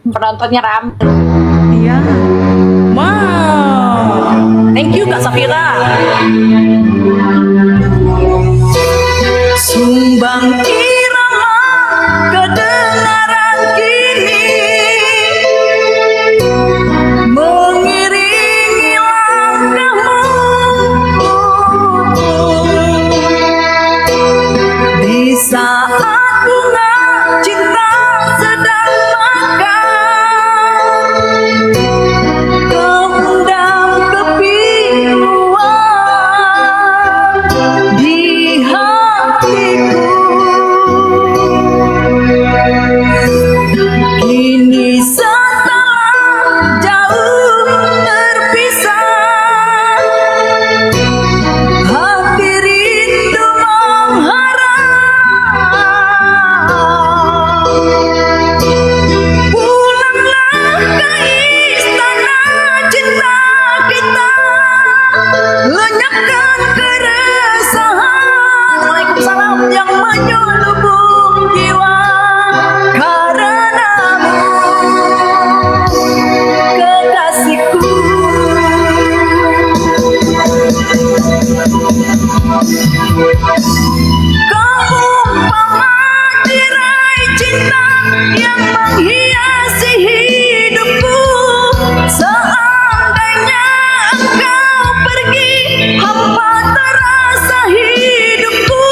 penontonnya ramai. Iya. Wow. Thank you Kak Safira. Sumbang irama kedengaran kini, mengiringi langkahmu di saat bunga cinta sedang mekar. Kau undang kepinguan di hatiku. Kini setelah jauh terpisah, hati rindu mengharap. Pulanglah ke istana cinta kita, lenyapkan keresahan. Waalaikumsalam yang menyelubung jiwa. Karenamu kekasihku, kau umpama tirai cinta yang menghiasi hidupku. Seandainya engkau pergi, hampa terasa hidupku.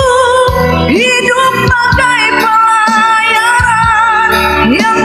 Hidup bagai pelayaran yang